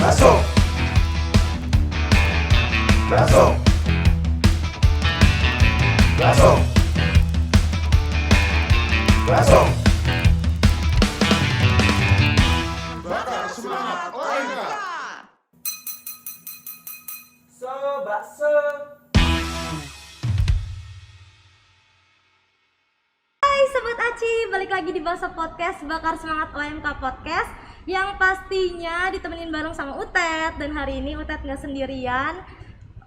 Masuk. Masuk. Masuk. Masuk. Bakar semangat OMK. Bakso. Hai Sobat Aci, balik lagi di Bakso Podcast, Bakar Semangat OMK Podcast, yang pastinya ditemenin bareng sama Utet. Dan hari ini Utet nggak sendirian,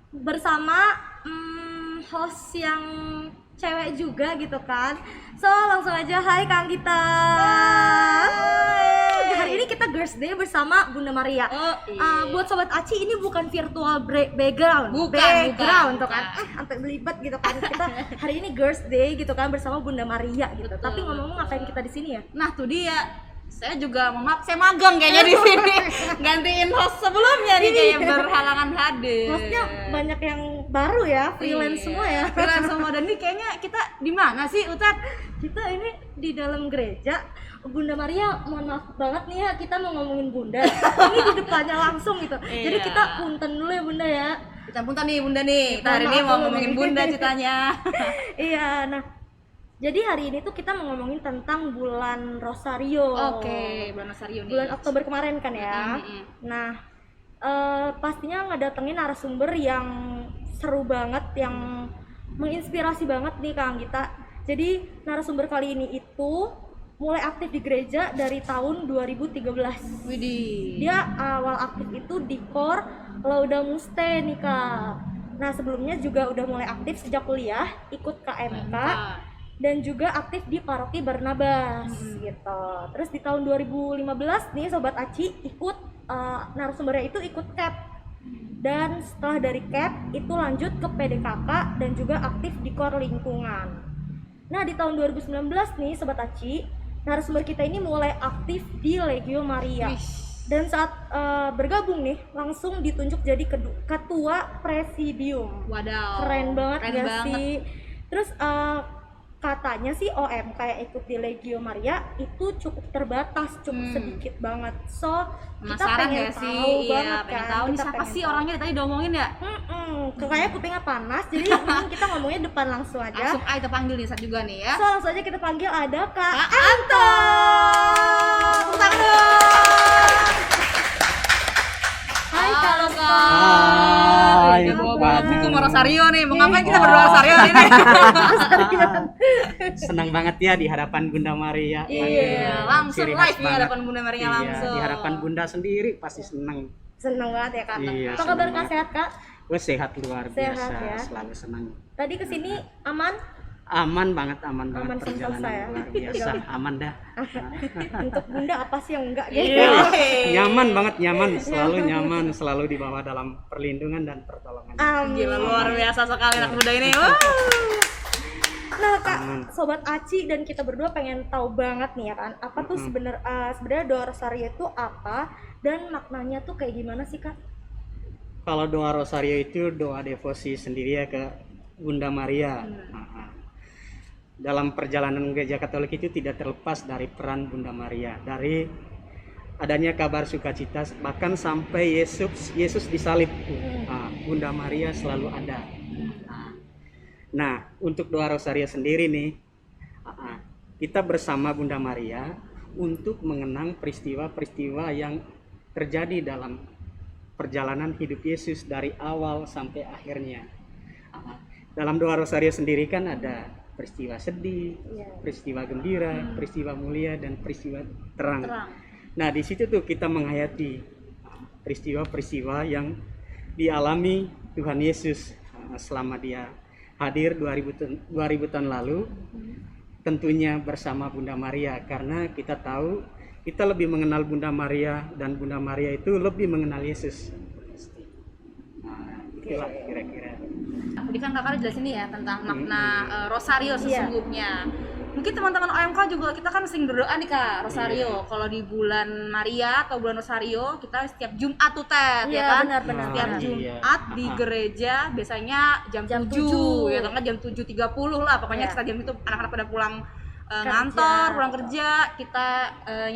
bersama host yang cewek juga gitu kan. So langsung aja, hai Kang Gita. Hari ini kita Girls Day bersama Bunda Maria. Buat Sobat Aci, ini bukan virtual background, bukan. tuh kan, sampai belibet gitu kan. Kita hari ini Girls Day gitu kan bersama Bunda Maria gitu. Betul, Tapi ngomong-ngomong ngapain kita di sini ya? Nah tuh dia, saya juga saya magang kayaknya di sini, gantiin host sebelumnya nih kayaknya berhalangan hadir. Hostnya banyak yang baru ya, freelance semua ya. Freelance semua, dan ini kayaknya kita di mana sih Utat? Kita ini di dalam gereja. Bunda Maria, mohon maaf banget nih ya, kita mau ngomongin Bunda. Ini di depannya langsung gitu. Jadi Iya. kita punten dulu ya Bunda ya. Kita punten nih Bunda nih, kita hari ini Maaf, mau Bunda. ngomongin Bunda ceritanya. Iya, nah jadi hari ini tuh kita mau ngomongin tentang bulan Rosario. Oke, bulan Rosario nih. Bulan Oktober kemarin kan ya. Nah, pastinya ngedatengin narasumber yang seru banget, yang menginspirasi banget nih Kang Gita. Jadi narasumber kali ini itu mulai aktif di gereja dari tahun 2013. Widih. Dia awal aktif itu di KOR Lauda Muste nih Kak. Nah sebelumnya juga udah mulai aktif sejak kuliah, ikut KMK, dan juga aktif di Paroki Barnabas gitu. Terus di tahun 2015 nih Sobat Aci ikut narasumbernya itu ikut CAP. Dan setelah dari CAP itu lanjut ke PDKK dan juga aktif di KOR lingkungan. Nah di tahun 2019 nih Sobat Aci, narasumber kita ini mulai aktif di Legio Maria. Dan saat bergabung nih langsung ditunjuk jadi ketua presidium. Wadaw. Keren banget Keren gak banget. sih? Terus katanya sih OM kayak ikut di Legio Maria itu cukup terbatas, cukup sedikit banget. So kita Penasaran pengen gak sih? tahu Iya, banget pengen kan. tahu nih Kita siapa pengen sih tahu. orangnya tadi diomongin ya? Kayaknya kupingnya panas, jadi mending kita ngomongnya depan langsung aja. Langsung aja kita panggil nih saat juga nih ya. So langsung aja kita panggil ada Kak Kak Anton. Tepuk tangan dong. Hai Kak Halo Anton. Hai, Ini bawa Mbak. buku mau Rosario nih. Mau ngapain kita berdua Rosario ini? Senang banget ya di hadapan Bunda Maria. Iya, langsung Ciri khas live nih banget. hadapan Bunda Maria Iya, langsung. di hadapan Bunda sendiri pasti senang. Seneng banget ya Kak. Iya, Apa kabar seneng Kak, banget. sehat Kak? Gue sehat luar Sehat, biasa, ya. selalu senang. Tadi kesini aman? Aman banget Aman perjalanan sentosa ya. luar biasa. Aman dah. Untuk Bunda apa sih yang enggak gitu? Iya. Nyaman banget, nyaman, selalu dibawa dalam perlindungan dan pertolongan. Amin. Gila, luar biasa sekali anak muda ini. Wow. Nah Kak, Sobat Aci dan kita berdua pengen tahu banget nih ya kan, apa tuh sebenarnya doa Rosario itu apa dan maknanya tuh kayak gimana sih Kak? Kalau doa Rosario itu doa devosi sendiri ya ke Bunda Maria. Dalam perjalanan gereja Katolik itu tidak terlepas dari peran Bunda Maria, dari adanya kabar sukacita bahkan sampai Yesus disalib. Bunda Maria selalu ada. Nah, untuk doa Rosario sendiri nih, kita bersama Bunda Maria untuk mengenang peristiwa-peristiwa yang terjadi dalam perjalanan hidup Yesus dari awal sampai akhirnya. Dalam doa Rosario sendiri kan ada peristiwa sedih, peristiwa gembira, peristiwa mulia, dan peristiwa terang. Nah, di situ tuh kita menghayati peristiwa-peristiwa yang dialami Tuhan Yesus selama dia hadir 2000 tahun lalu, tentunya bersama Bunda Maria, karena kita tahu kita lebih mengenal Bunda Maria dan Bunda Maria itu lebih mengenal Yesus. Nah, itulah kira-kira. Tadi kan kakak udah jelasin nih ya tentang makna Rosario sesungguhnya. Mungkin teman-teman OMK juga kita kan sering berdoa nih Kak Rosario. Kalau di bulan Maria atau bulan Rosario kita setiap Jumat tuh Tet, ya kan? Benar-benar. Setiap Jumat di gereja biasanya jam 7 ya kan, jam 7.30 lah pokoknya. Setelah jam itu anak-anak pada pulang ngantor, pulang kerja, kita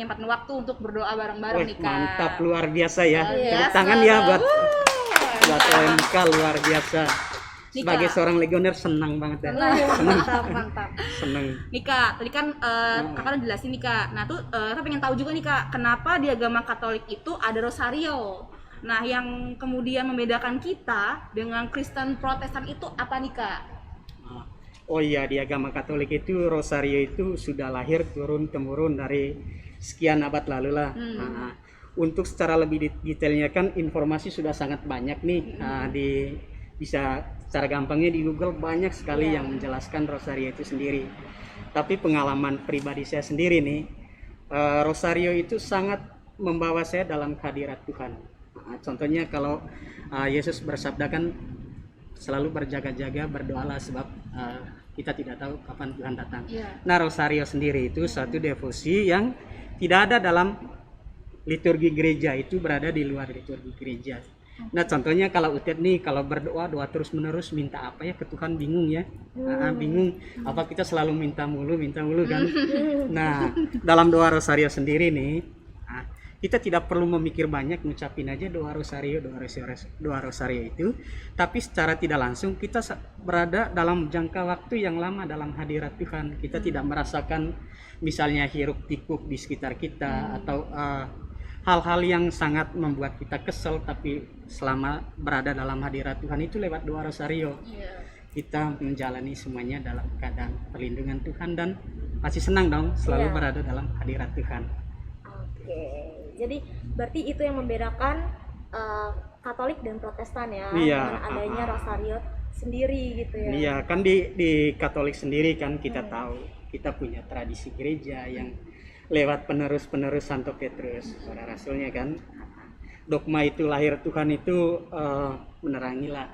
nyempatin waktu untuk berdoa bareng-bareng Wih, nih Kak. mantap, luar biasa ya. Luar Tepuk biasa. tangan ya buat Wuh. OMK, luar biasa. Nih, Sebagai Kak. seorang legioner senang banget ya. Mantap. Senang. Nih Kak, tadi kan kakak udah jelasin nih Kak. Nah tuh kita pengen tahu juga nih Kak, kenapa di agama Katolik itu ada rosario. Nah yang kemudian membedakan kita dengan Kristen Protestan itu apa nih Kak? Oh iya, di agama Katolik itu rosario itu sudah lahir turun temurun dari sekian abad lalu lah. Nah, untuk secara lebih detailnya kan informasi sudah sangat banyak nih. Bisa secara gampangnya di Google banyak sekali yang menjelaskan rosario itu sendiri. Tapi pengalaman pribadi saya sendiri nih, rosario itu sangat membawa saya dalam kehadirat Tuhan. Nah, contohnya kalau Yesus bersabda kan selalu berjaga-jaga, berdoalah sebab kita tidak tahu kapan Tuhan datang. Nah, rosario sendiri itu satu devosi yang tidak ada dalam liturgi gereja, itu berada di luar liturgi gereja. Nah, contohnya kalau Utet nih, kalau berdoa, doa terus menerus minta apa ya ke Tuhan, bingung ya. Bingung, apa kita selalu minta mulu kan. Nah, dalam doa rosario sendiri nih, kita tidak perlu memikir banyak, ngucapin aja doa rosario itu, tapi secara tidak langsung kita berada dalam jangka waktu yang lama dalam hadirat Tuhan. Kita tidak merasakan misalnya hiruk pikuk di sekitar kita atau hal-hal yang sangat membuat kita kesel, tapi selama berada dalam hadirat Tuhan itu lewat doa rosario kita menjalani semuanya dalam keadaan perlindungan Tuhan, dan pasti senang dong selalu berada dalam hadirat Tuhan. Oke, jadi berarti itu yang membedakan Katolik dan Protestan ya, Iya, dengan adanya rosario sendiri gitu ya. Iya, kan di Katolik sendiri kan kita tahu kita punya tradisi gereja yang lewat penerus Santo Petrus, para rasulnya kan. Dogma itu lahir Tuhan itu menerangilah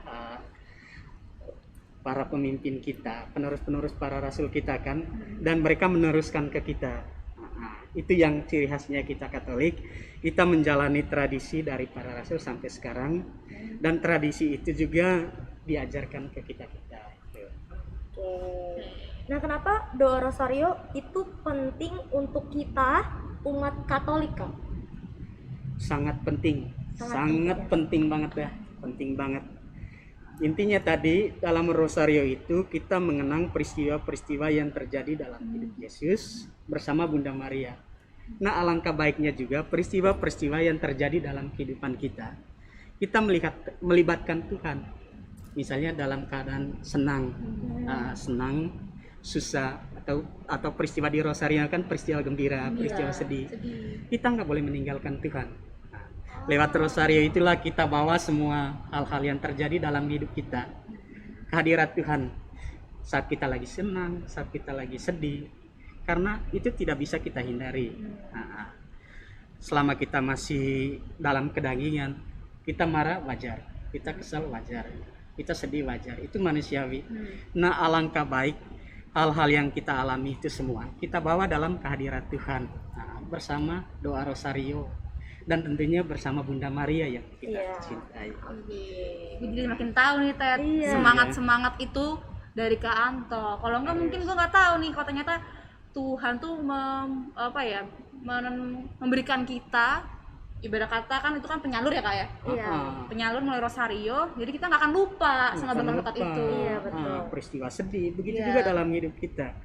para pemimpin kita, penerus para rasul kita kan, dan mereka meneruskan ke kita. Itu yang ciri khasnya kita Katolik. Kita menjalani tradisi dari para rasul sampai sekarang, dan tradisi itu juga diajarkan ke kita. Oke. Nah, kenapa doa rosario itu penting untuk kita umat Katolik, Kak? Sangat penting, Sangat penting banget ya, penting banget. Intinya tadi dalam rosario itu kita mengenang peristiwa-peristiwa yang terjadi dalam hidup Yesus bersama Bunda Maria. Nah, alangkah baiknya juga peristiwa-peristiwa yang terjadi dalam kehidupan kita melibatkan Tuhan. Misalnya dalam keadaan senang, susah, atau peristiwa di rosario kan peristiwa gembira, peristiwa sedih. Kita nggak boleh meninggalkan Tuhan. Nah, lewat rosario itulah kita bawa semua hal-hal yang terjadi dalam hidup kita kehadirat Tuhan, saat kita lagi senang, saat kita lagi sedih, karena itu tidak bisa kita hindari. Nah, selama kita masih dalam kedagingan, kita marah wajar, kita kesal wajar, kita sedih wajar, itu manusiawi. Nah, alangkah baik hal-hal yang kita alami itu semua kita bawa dalam kehadirat Tuhan, bersama doa rosario, dan tentunya bersama Bunda Maria yang kita cintai. Jadi makin tahu nih Ted, semangat itu dari Kak Anto. Kalau enggak mungkin gue nggak tahu nih kalau ternyata Tuhan tuh memberikan kita, ibarat kata kan itu kan penyalur ya Kak ya. Penyalur melalui rosario, jadi kita nggak akan lupa sama berkat itu. Iya, betul. Peristiwa sedih, begitu juga dalam hidup kita.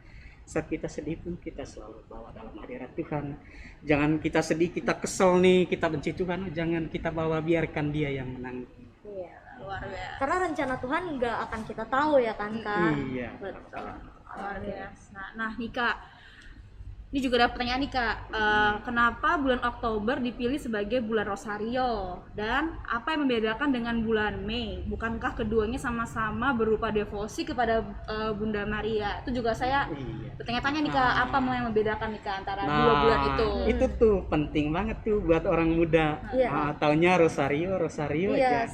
Saat kita sedih pun kita selalu bawa dalam hadirat Tuhan. Jangan kita sedih, kita kesel nih, kita benci Tuhan, jangan kita bawa, biarkan Dia yang menang. Iya. Luar biasa. Karena rencana Tuhan nggak akan kita tahu ya kan, Kak? Iya. Betul. Luar biasa. Nah nih Kak, ini juga ada pertanyaan nih Kak, kenapa bulan Oktober dipilih sebagai bulan rosario, dan apa yang membedakan dengan bulan Mei? Bukankah keduanya sama-sama berupa devosi kepada Bunda Maria? Itu juga saya bertanya-tanya nih Kak, apa yang membedakan nih Kak antara dua bulan itu? Itu tuh penting banget tuh buat orang muda. Taunya rosario aja.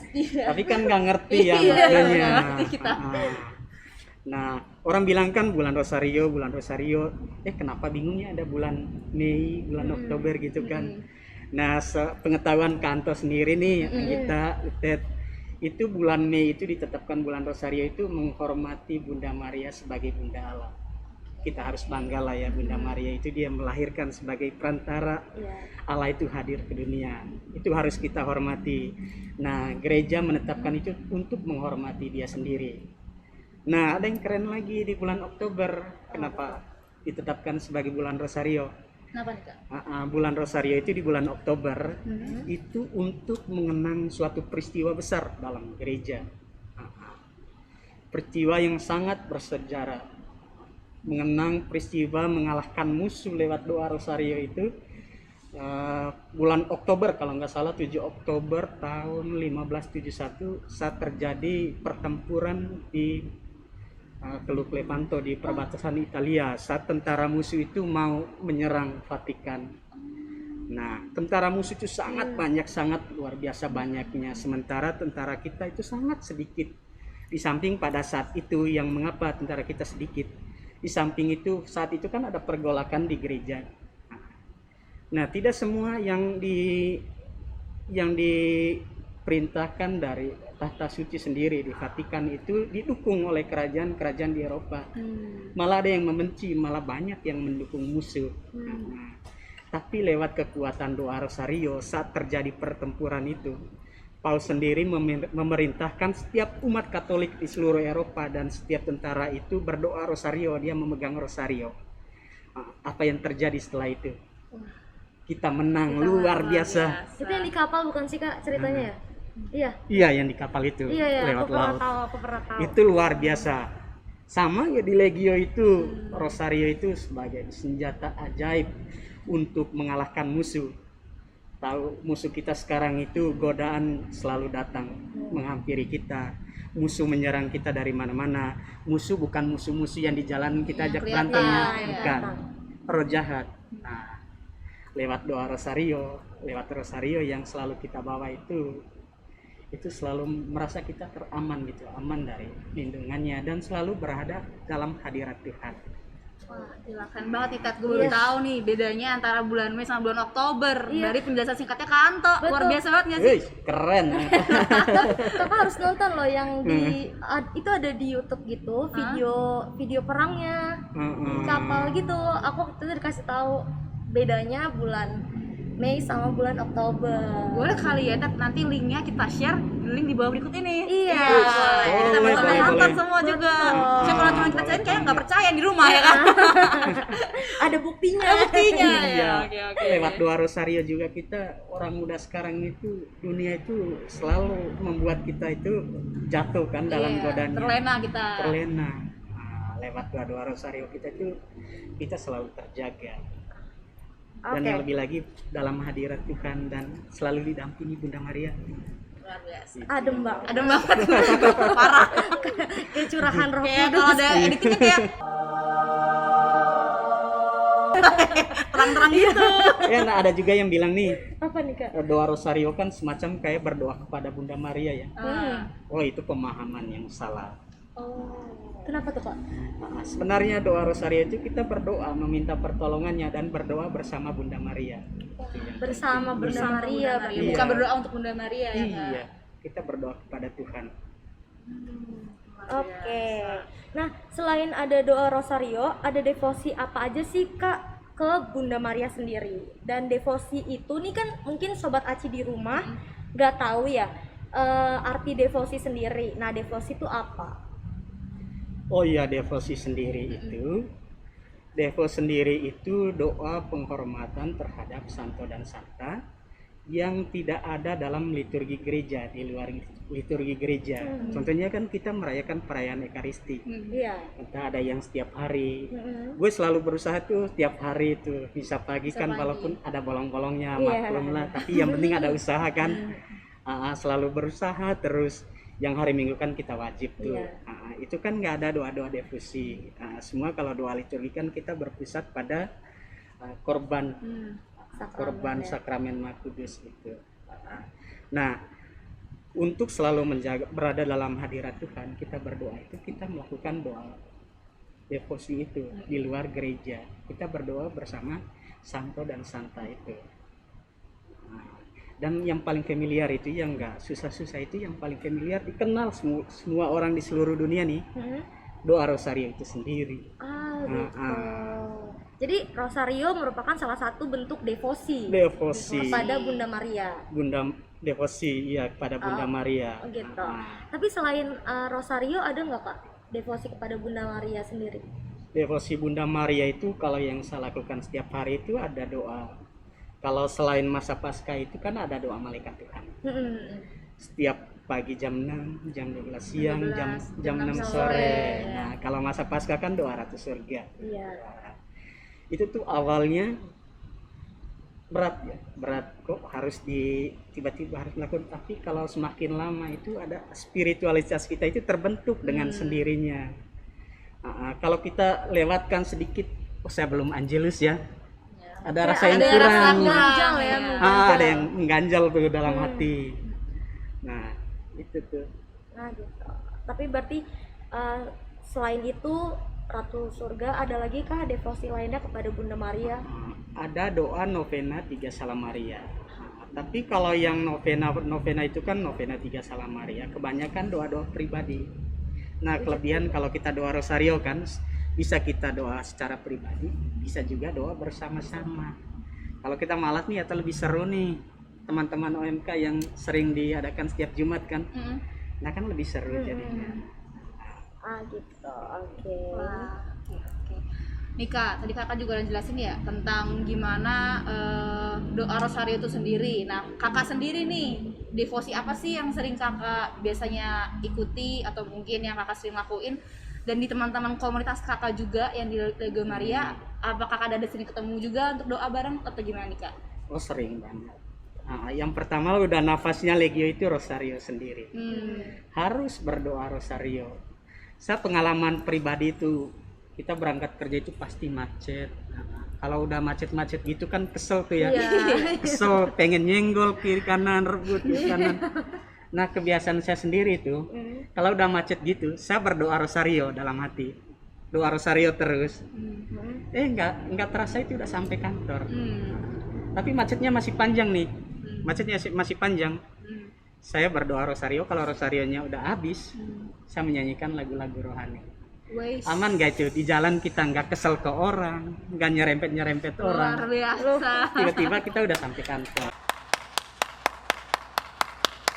Tapi kan nggak ngerti ya maknanya. Nah, orang bilang kan bulan rosario, kenapa bingungnya ada bulan Mei, bulan Oktober gitu kan. Nah, pengetahuan Kanto sendiri nih, kita itu bulan Mei itu ditetapkan bulan rosario itu menghormati Bunda Maria sebagai Bunda Allah. kita harus bangga lah ya, Bunda Maria itu dia melahirkan sebagai perantara Iya. Allah itu hadir ke dunia. Itu harus kita hormati. Nah, gereja menetapkan itu untuk menghormati dia sendiri. Nah, ada yang keren lagi di bulan Oktober. Kenapa ditetapkan sebagai bulan Rosario? Kenapa nih Kak? Bulan Rosario itu di bulan Oktober itu untuk mengenang suatu peristiwa besar dalam gereja. Peristiwa yang sangat bersejarah. Mengenang peristiwa mengalahkan musuh lewat doa Rosario itu bulan Oktober, kalau nggak salah 7 Oktober tahun 1571 saat terjadi pertempuran di Teluk Lepanto di perbatasan Italia saat tentara musuh itu mau menyerang Vatikan. Nah, tentara musuh itu sangat banyak, sangat luar biasa banyaknya, sementara tentara kita itu sangat sedikit. Di samping pada saat itu yang mengapa tentara kita sedikit, di samping itu saat itu kan ada pergolakan di gereja. Nah, tidak semua yang diperintahkan dari tahta suci sendiri di Vatikan itu didukung oleh kerajaan-kerajaan di Eropa. Malah ada yang membenci, malah banyak yang mendukung musuh. Tapi lewat kekuatan doa Rosario saat terjadi pertempuran itu, Paus sendiri memerintahkan setiap umat Katolik di seluruh Eropa dan setiap tentara itu berdoa Rosario, dia memegang Rosario. Apa yang terjadi setelah itu? Kita menang luar biasa. Itu yang di kapal bukan sih Kak ceritanya ya? Iya. Iya, yang di kapal itu Iya, lewat laut. aku pernah tahu. Itu luar biasa. Sama ya di Legio itu, Rosario itu sebagai senjata ajaib untuk mengalahkan musuh. Tahu musuh kita sekarang itu godaan selalu datang menghampiri kita. Musuh menyerang kita dari mana-mana. Musuh bukan musuh-musuh yang di jalan kita ajak berantem, bukan. Roh jahat. Nah, lewat doa Rosario, lewat Rosario yang selalu kita bawa itu selalu merasa kita teraman gitu, aman dari lindungannya dan selalu berada dalam hadirat Tuhan. Wah, gila keren banget nih Ted, gue baru tahu nih bedanya antara bulan Mei sama bulan Oktober. Dari penjelasan singkatnya Kanto, luar biasa banget nggak sih? Keren. Kakak harus nonton loh yang itu ada di YouTube gitu, video perangnya di kapal gitu. Aku waktu itu dikasih tahu bedanya bulan Mei sama bulan Oktober. Boleh kali ya Ted, nanti linknya kita share di link di bawah berikut ini. Iya. Jadi teman-teman boleh, nonton boleh. semua juga. Cuma kalau cuma kita ceritain kayak nggak percaya di rumah ya kan? Ada buktinya. Ada buktinya ya. Iya. Oke. Lewat doa Rosario juga kita orang muda sekarang itu dunia itu selalu membuat kita itu jatuh kan dalam godaannya. Terlena kita. Terlena. Nah, lewat doa Rosario kita itu kita selalu terjaga. Dan yang lebih lagi dalam hadirat Tuhan dan selalu didampingi Bunda Maria. Luar biasa. Adem banget. Adem banget. Parah. Kayak curahan Roh Kayak Kudus. kalau ada editingnya kayak terang-terang gitu. Ya, nah ada juga yang bilang nih, Apa nih Kak? doa Rosario kan semacam kayak berdoa kepada Bunda Maria ya. Oh, itu pemahaman yang salah. Kenapa tuh Kak? Nah, sebenarnya doa Rosario itu kita berdoa meminta pertolongannya dan berdoa bersama Bunda Maria. Bersama Bunda Maria. Maria. Bukan berdoa untuk Bunda Maria ya. Iya, kita berdoa kepada Tuhan. Oke. Nah, selain ada doa Rosario, ada devosi apa aja sih Kak ke Bunda Maria sendiri? Dan devosi itu nih kan mungkin Sobat Aci di rumah nggak tahu ya arti devosi sendiri. Nah, devosi itu apa? Oh iya, devosi sendiri itu, doa penghormatan terhadap santo dan santa yang tidak ada dalam liturgi gereja, di luar liturgi gereja. Contohnya kan kita merayakan perayaan Ekaristi. Iya. Entah ada yang setiap hari. Gue selalu berusaha tuh tiap hari tuh bisa pagi kan, walaupun ada bolong-bolongnya, maklum lah. Tapi yang penting ada usaha kan. Selalu berusaha terus. Yang hari Minggu kan kita wajib tuh. Itu kan nggak ada doa-doa devosi. Semua kalau doa liturgi kan kita berpusat pada korban sakramen Maha Kudus itu. Nah, untuk selalu berada dalam hadirat Tuhan, kita berdoa itu kita melakukan doa devosi itu di luar gereja. Kita berdoa bersama santo dan santa itu. Dan yang paling familiar itu, yang nggak susah-susah itu, yang paling familiar dikenal semua orang di seluruh dunia nih, doa Rosario itu sendiri. gitu. Jadi Rosario merupakan salah satu bentuk devosi Devosi. kepada Bunda Maria. Devosi ya kepada Bunda Maria. Oh, gitu. Tapi selain Rosario ada nggak Kak devosi kepada Bunda Maria sendiri? Devosi Bunda Maria itu kalau yang saya lakukan setiap hari itu ada doa. Kalau selain masa Paskah itu kan ada doa malaikat Tuhan. Setiap pagi jam 6, jam 12 siang, jam 6 sore. Nah, kalau masa Paskah kan doa Ratu Surga. Iya. Itu tuh awalnya berat ya, berat kok harus tiba-tiba harus melakukan, tapi kalau semakin lama itu ada spiritualitas kita itu terbentuk dengan sendirinya. Kalau kita lewatkan sedikit, saya belum Angelus ya, ada rasa yang kurang, Ganjal ya, ada yang mengganjal tuh dalam hati. Nah itu tuh. Nah gitu. Tapi berarti selain itu Ratu Surga ada lagi kah devosi lainnya kepada Bunda Maria? Ada doa novena 3 Salam Maria. Tapi kalau yang novena itu kan novena 3 Salam Maria, kebanyakan doa-doa pribadi. Nah, kelebihan kalau kita doa rosario kan bisa kita doa secara pribadi, bisa juga doa bersama-sama. Kalau kita malas nih atau lebih seru nih, teman-teman OMK yang sering diadakan setiap Jumat kan. Nah, kan lebih seru jadinya. Gitu. Oke. Wah, oke. Nih Kak, tadi Kakak juga udah jelasin ya tentang gimana doa rosario itu sendiri. Nah, Kakak sendiri nih, devosi apa sih yang sering Kakak biasanya ikuti atau mungkin yang Kakak sering lakuin? Dan di teman-teman komunitas Kakak juga yang di Legio Maria, apakah Kakak ada sering ketemu juga untuk doa bareng atau gimana nih Kak? Oh, sering banget. Nah, yang pertama udah nafasnya Legio itu rosario sendiri. Harus berdoa rosario. Saya pengalaman pribadi itu, kita berangkat kerja itu pasti macet. Nah, kalau udah macet-macet gitu kan kesel tuh ya. Kesel, pengen nyenggol kiri kanan, rebut kiri kanan. Nah, kebiasaan saya sendiri itu, kalau udah macet gitu, saya berdoa rosario dalam hati. Doa rosario terus. Enggak terasa itu udah sampai kantor. Tapi macetnya masih panjang nih. Macetnya masih panjang. Saya berdoa rosario, kalau rosarionya udah habis, saya menyanyikan lagu-lagu rohani. Aman gak itu? Di jalan kita nggak kesel ke orang, nggak nyerempet orang. Luar biasa. Tiba-tiba kita udah sampai kantor.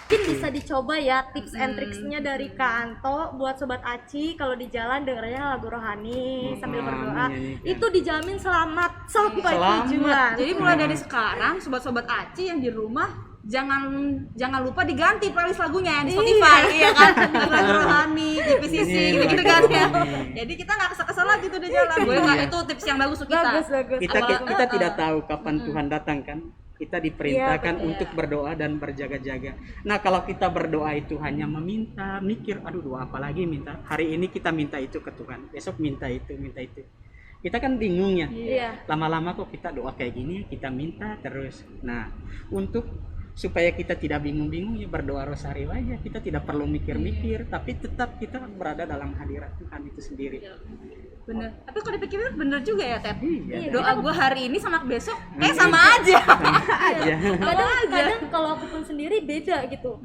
Mungkin bisa dicoba ya tips and tricksnya dari Kak Anto buat Sobat Aci kalau di jalan dengernya lagu rohani sambil berdoa. menyanyikan. Itu dijamin selamat sampai Selamat. tujuan. Jadi mulai dari sekarang sobat-sobat Aci yang di rumah jangan lupa diganti playlist lagunya yang di Spotify, iya kan? Lagu rohani, JPCC gitu kan ya. Jadi kita nggak kesel-kesel lagi tuh di jalan. Boleh nggak? Itu tips yang bagus untuk kita. Bagus. Kita tidak tahu kapan Tuhan datang kan. Kita diperintahkan untuk berdoa dan berjaga-jaga. Nah, kalau kita berdoa itu hanya meminta, mikir, aduh doa apa lagi minta. Hari ini kita minta itu ke Tuhan, besok minta itu. Kita kan bingung ya. Lama-lama kok kita doa kayak gini, kita minta terus. Nah, supaya kita tidak bingung-bingung ya berdoa rosario aja. Kita tidak perlu mikir-mikir, tapi tetap kita berada dalam hadirat Tuhan itu sendiri. Bener. Tapi kalau dipikir bener juga ya Ted. Iya. Doa gue hari ini sama besok sama aja. Kadang kalau aku pun sendiri beda gitu.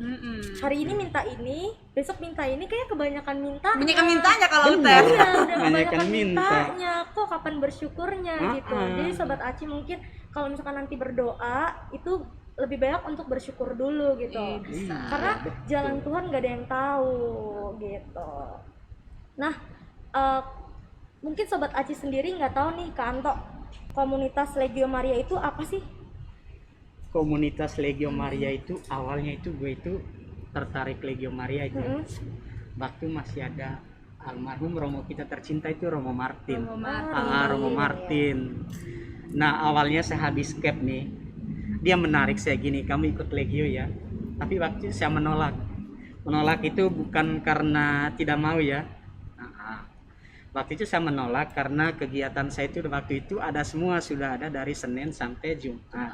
Hari ini minta ini, besok minta ini, kayak kebanyakan minta. Banyakan mintanya kalau Ted. Iya, udah Banyakan kebanyakan minta. mintanya. Kok kapan bersyukurnya gitu. Jadi Sobat Aci mungkin kalau misalkan nanti berdoa itu lebih banyak untuk bersyukur dulu gitu. Karena jalan Tuhan gak ada yang tahu gitu. Nah, mungkin Sobat Aci sendiri nggak tahu nih Kak Anto, komunitas Legio Maria itu apa sih? Komunitas Legio Maria itu awalnya itu gue itu tertarik Legio Maria itu waktu masih ada almarhum Romo kita tercinta itu Romo Martin. Romo Martin. Nah, awalnya saya habis cap nih, dia menarik saya gini, kamu ikut Legio ya. Tapi waktu itu saya menolak itu bukan karena tidak mau ya. Waktu itu saya menolak karena kegiatan saya itu waktu itu ada semua, sudah ada dari Senin sampai Jumat.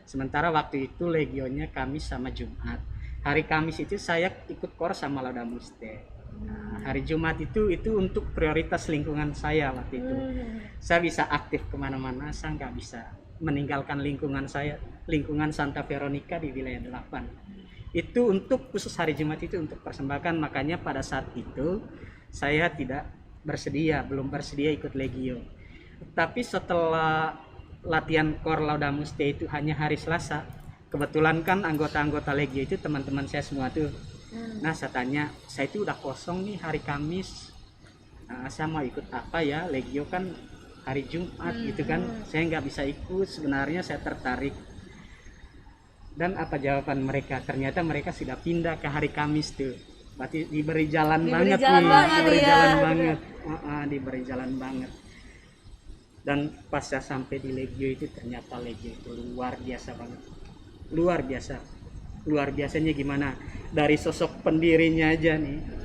Sementara waktu itu legionya Kamis sama Jumat. Hari Kamis itu saya ikut kor sama Laudamuste. Hari Jumat itu untuk prioritas lingkungan saya waktu itu. Saya bisa aktif kemana-mana, saya nggak bisa meninggalkan lingkungan saya, lingkungan Santa Veronica di wilayah 8. Itu untuk khusus hari Jumat itu untuk persembahkan, makanya pada saat itu saya tidak belum bersedia ikut Legio. Tapi setelah latihan Cor Laudamus Dei itu hanya hari Selasa, kebetulan kan anggota-anggota Legio itu teman-teman saya semua tuh. Nah saya tanya, saya itu udah kosong nih hari Kamis, nah, saya mau ikut apa ya, Legio kan hari Jumat gitu kan, saya nggak bisa ikut, sebenarnya saya tertarik. Dan apa jawaban mereka? Ternyata mereka sudah pindah ke hari Kamis tuh. Berarti diberi jalan banget jalan nih, banget, diberi ya. jalan banget. Diberi jalan banget. Dan pas saya sampai di Legio itu ternyata Legio itu luar biasa banget. Luar biasa. Luar biasanya gimana? Dari sosok pendirinya aja nih.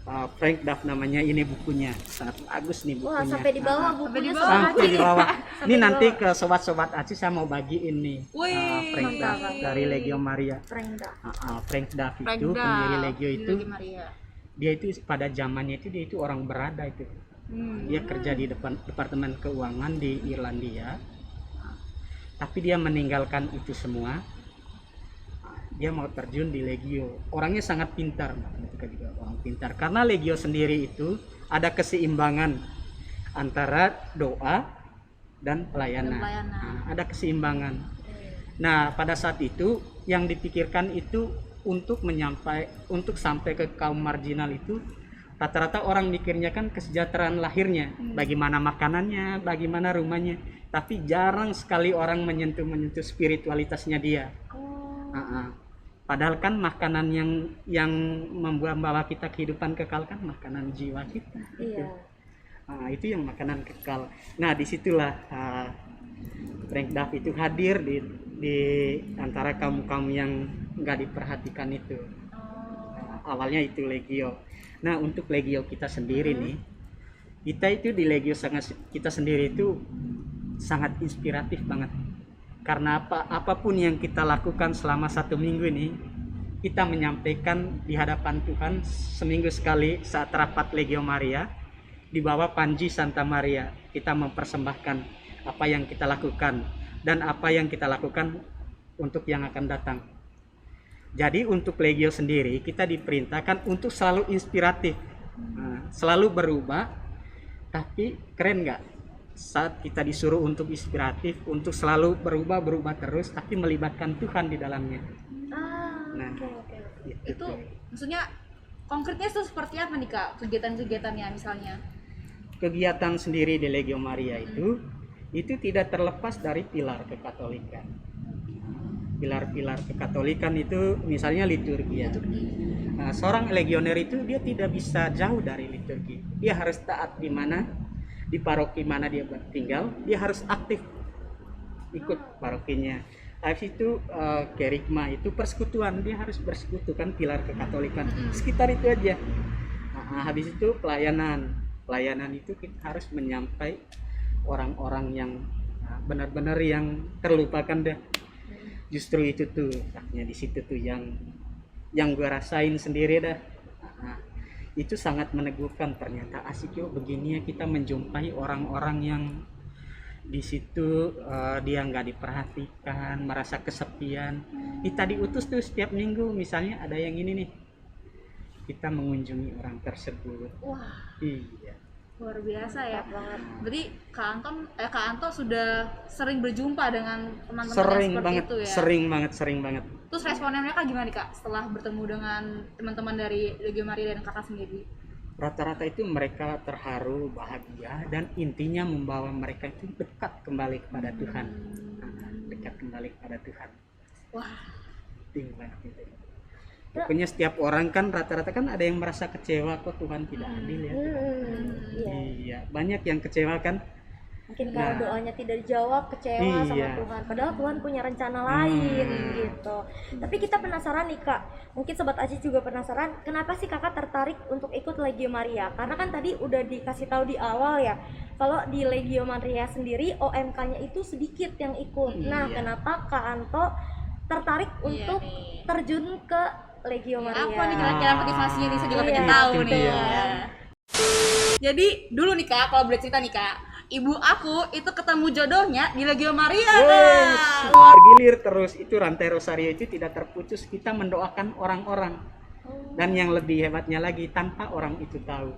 Frank Duff namanya, ini bukunya sangat bagus nih bukunya. Wah, sampai di bawah bukunya Sampai di bawah. Ini di nanti bawah. ke sobat-sobat Aci saya mau bagiin nih. Wih, Frank Duff mantap. dari Legio Maria. Frank Duff. Frank Duff Frank itu Duff, pendiri Legio itu, Legio Maria. dia itu pada zamannya itu dia itu orang berada itu. Dia kerja di departemen keuangan di Irlandia. Tapi dia meninggalkan itu semua. Dia mau terjun di Legio. Orangnya sangat pintar, matematika juga orang pintar. Karena Legio sendiri itu ada keseimbangan antara doa dan pelayanan. Nah, ada keseimbangan. Nah, pada saat itu yang dipikirkan itu untuk sampai ke kaum marginal itu, rata-rata orang mikirnya kan kesejahteraan lahirnya, bagaimana makanannya, bagaimana rumahnya. Tapi jarang sekali orang menyentuh spiritualitasnya dia. Padahal kan makanan yang membawa kita kehidupan kekal kan makanan jiwa kita. Iya. Itu yang makanan kekal. Nah disitulah Frank Duff itu hadir di antara kaum yang nggak diperhatikan itu. Awalnya itu Legio. Nah untuk Legio kita sendiri nih, kita itu di Legio kita sendiri itu sangat inspiratif banget. Karena apapun yang kita lakukan selama 1 minggu ini, kita menyampaikan di hadapan Tuhan seminggu sekali saat rapat Legio Maria di bawah Panji Santa Maria. Kita mempersembahkan apa yang kita lakukan dan apa yang kita lakukan untuk yang akan datang. Jadi untuk Legio sendiri kita diperintahkan untuk selalu inspiratif, selalu berubah. Tapi keren nggak? Saat kita disuruh untuk inspiratif, untuk selalu berubah terus, tapi melibatkan Tuhan di dalamnya. Nah, Oke. Itu maksudnya konkretnya itu seperti apa nih Kak, kegiatan-kegiatannya misalnya? Kegiatan sendiri di Legio Maria itu tidak terlepas dari pilar kekatolikan. Pilar-pilar kekatolikan itu misalnya liturgi ya. Nah, seorang legioner itu dia tidak bisa jauh dari liturgi. Dia harus taat di paroki mana dia tinggal, dia harus aktif ikut parokinya. Habis itu kerigma itu persekutuan, dia harus bersekutu kan, pilar kekatolikan. Sekitar itu aja. Habis itu pelayanan itu kita harus menyampai orang-orang yang benar-benar yang terlupakan deh. Justru itu tuh, di situ tuh yang gue rasain sendiri dah. Itu sangat meneguhkan, ternyata asik yuk begini ya kita menjumpai orang-orang yang di situ dia nggak diperhatikan, merasa kesepian. Kita diutus tuh setiap minggu, misalnya ada yang ini nih, kita mengunjungi orang tersebut. Wah, Iya. luar biasa ya. Banget. Berarti Kak Anto sudah sering berjumpa dengan teman-teman Sering yang seperti banget, itu ya. sering banget. Terus responnya mereka gimana nih Kak setelah bertemu dengan teman-teman dari Legio Maria dan Kakak sendiri? Rata-rata itu mereka terharu, bahagia, dan intinya membawa mereka itu dekat kembali kepada Tuhan. Dekat kembali kepada Tuhan. Wah, Penting banget itu. Pokoknya setiap orang kan rata-rata kan ada yang merasa kecewa, kok Tuhan tidak adil ya. Iya. Iya, banyak yang kecewa kan. Mungkin kalau Nah. doanya tidak dijawab, kecewa sama Iya. Tuhan. Padahal Tuhan punya rencana lain gitu. Tapi kita penasaran nih Kak, mungkin Sobat Aziz juga penasaran, kenapa sih Kakak tertarik untuk ikut Legio Maria? Karena kan tadi udah dikasih tahu di awal ya, kalau di Legio Maria sendiri OMK-nya itu sedikit yang ikut. Nah, Iya. kenapa Kak Anto tertarik untuk nih. terjun ke Legio Maria? Apa nih kira-kira motivasinya nih? Saya juga Iya, pengen tahu itu nih. dia. Jadi dulu nih Kak, kalau boleh cerita nih Kak, ibu aku itu ketemu jodohnya di Legio Maria. Wes, Kak. bergilir terus itu rantai rosario itu tidak terputus. Kita mendoakan orang-orang. Dan yang lebih hebatnya lagi tanpa orang itu tahu.